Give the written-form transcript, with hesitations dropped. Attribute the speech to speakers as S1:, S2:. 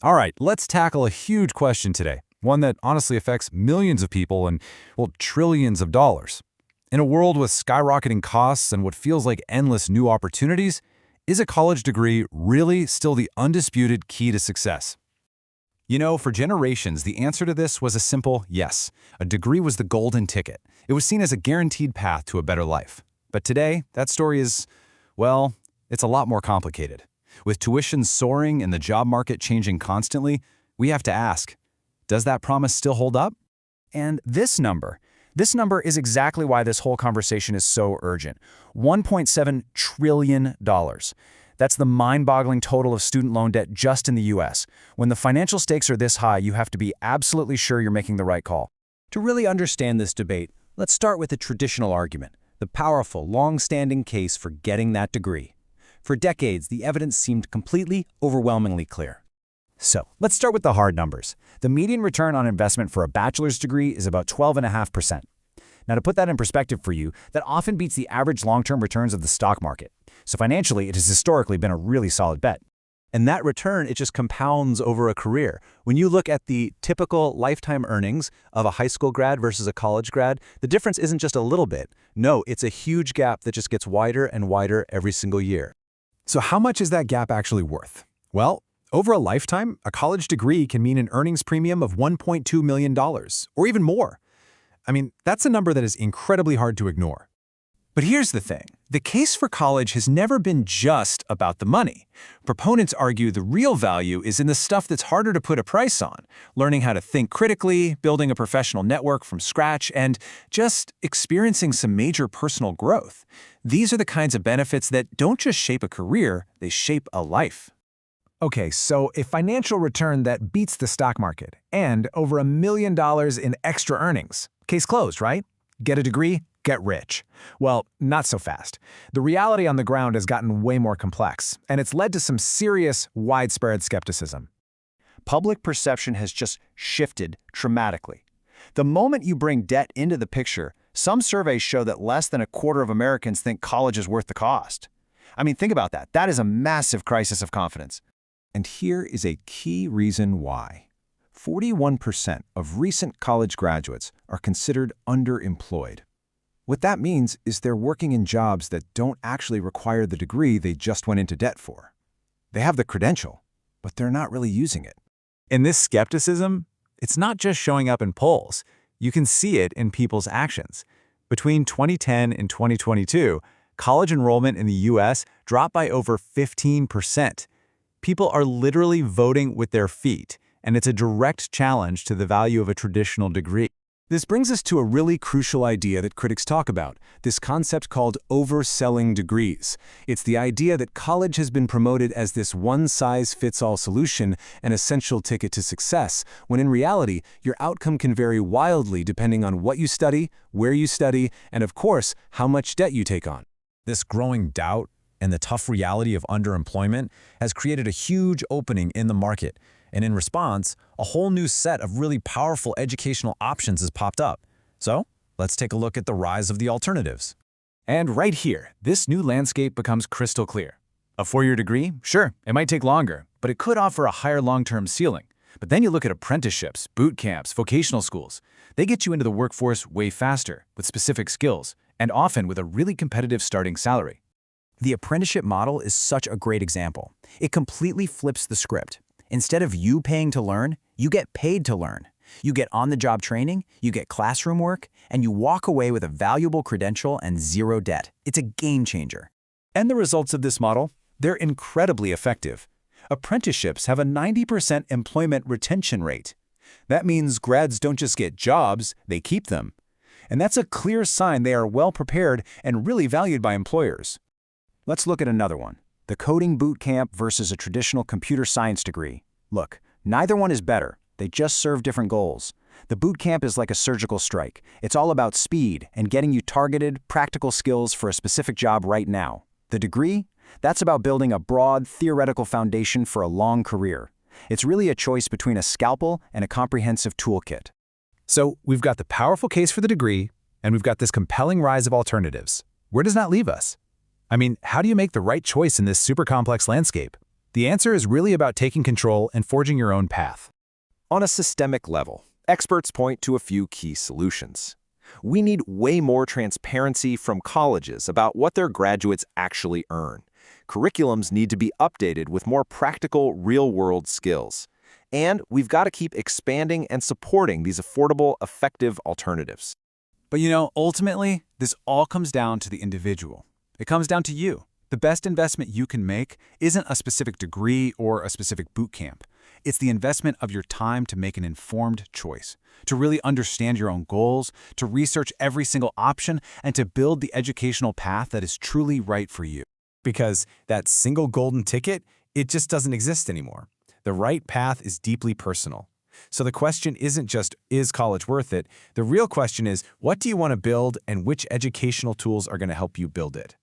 S1: All right, let's tackle a huge question today, one that honestly affects millions of people and, well, trillions of dollars. In a world with skyrocketing costs and what feels like endless new opportunities, is a college degree really still the undisputed key to success? You know, for generations, the answer to this was a simple yes. A degree was the golden ticket. It was seen as a guaranteed path to a better life. But today, that story is, well, it's a lot more complicated. With tuition soaring and the job market changing constantly, we have to ask, does that promise still hold up?
S2: And this number is exactly why this whole conversation is so urgent. $1.7 trillion. That's the mind-boggling total of student loan debt just in the US. When the financial stakes are this high, you have to be absolutely sure you're making the right call.
S3: To really understand this debate, let's start with the traditional argument, the powerful, long-standing case for getting that degree. For decades, the evidence seemed completely, overwhelmingly clear.
S2: So, let's start with the hard numbers. The median return on investment for a bachelor's degree is about 12.5%. Now, to put that in perspective for you, that often beats the average long-term returns of the stock market. So financially, it has historically been a really solid bet.
S3: And that return, it just compounds over a career. When you look at the typical lifetime earnings of a high school grad versus a college grad, the difference isn't just a little bit. No, it's a huge gap that just gets wider and wider every single year.
S1: So how much is that gap actually worth? Well, over a lifetime, a college degree can mean an earnings premium of $1.2 million, or even more. I mean, that's a number that is incredibly hard to ignore. But here's the thing. The case for college has never been just about the money. Proponents argue the real value is in the stuff that's harder to put a price on, learning how to think critically, building a professional network from scratch, and just experiencing some major personal growth. These are the kinds of benefits that don't just shape a career, they shape a life.
S4: Okay, so a financial return that beats the stock market and over $1 million in extra earnings. Case closed, right? Get a degree, get rich. Well, not so fast. The reality on the ground has gotten way more complex, and it's led to some serious, widespread skepticism.
S2: Public perception has just shifted dramatically. The moment you bring debt into the picture, some surveys show that less than a quarter of Americans think college is worth the cost. I mean, think about that. That is a massive crisis of confidence.
S1: And here is a key reason why. 41% of recent college graduates are considered underemployed. What that means is they're working in jobs that don't actually require the degree they just went into debt for. They have the credential, but they're not really using it. And this skepticism, it's not just showing up in polls. You can see it in people's actions. Between 2010 and 2022, college enrollment in the US dropped by over 15%. People are literally voting with their feet, and it's a direct challenge to the value of a traditional degree. This brings us to a really crucial idea that critics talk about, this concept called overselling degrees. It's the idea that college has been promoted as this one-size-fits-all solution, an essential ticket to success, when in reality, your outcome can vary wildly depending on what you study, where you study, and of course, how much debt you take on. This growing doubt and the tough reality of underemployment has created a huge opening in the market. And in response, a whole new set of really powerful educational options has popped up. So, let's take a look at the rise of the alternatives.
S2: And right here, this new landscape becomes crystal clear. A four-year degree? Sure, it might take longer, but it could offer a higher long-term ceiling. But then you look at apprenticeships, boot camps, vocational schools. They get you into the workforce way faster, with specific skills, and often with a really competitive starting salary.
S3: The apprenticeship model is such a great example. It completely flips the script. Instead of you paying to learn, you get paid to learn. You get on-the-job training, you get classroom work, and you walk away with a valuable credential and zero debt. It's a game changer.
S2: And the results of this model? They're incredibly effective. Apprenticeships have a 90% employment retention rate. That means grads don't just get jobs, they keep them. And that's a clear sign they are well prepared and really valued by employers. Let's look at another one. The coding boot camp versus a traditional computer science degree. Look, neither one is better. They just serve different goals. The boot camp is like a surgical strike. It's all about speed and getting you targeted, practical skills for a specific job right now. The degree? That's about building a broad, theoretical foundation for a long career. It's really a choice between a scalpel and a comprehensive toolkit.
S1: So we've got the powerful case for the degree, and we've got this compelling rise of alternatives. Where does that leave us? I mean, how do you make the right choice in this super complex landscape?
S4: The answer is really about taking control and forging your own path.
S1: On a systemic level, experts point to a few key solutions. We need way more transparency from colleges about what their graduates actually earn. Curriculums need to be updated with more practical, real-world skills. And we've got to keep expanding and supporting these affordable, effective alternatives.
S2: But ultimately, this all comes down to the individual. It comes down to you. The best investment you can make isn't a specific degree or a specific boot camp. It's the investment of your time to make an informed choice, to really understand your own goals, to research every single option, and to build the educational path that is truly right for you.
S4: Because that single golden ticket, it just doesn't exist anymore. The right path is deeply personal. So the question isn't just, is college worth it? The real question is, what do you want to build and which educational tools are going to help you build it?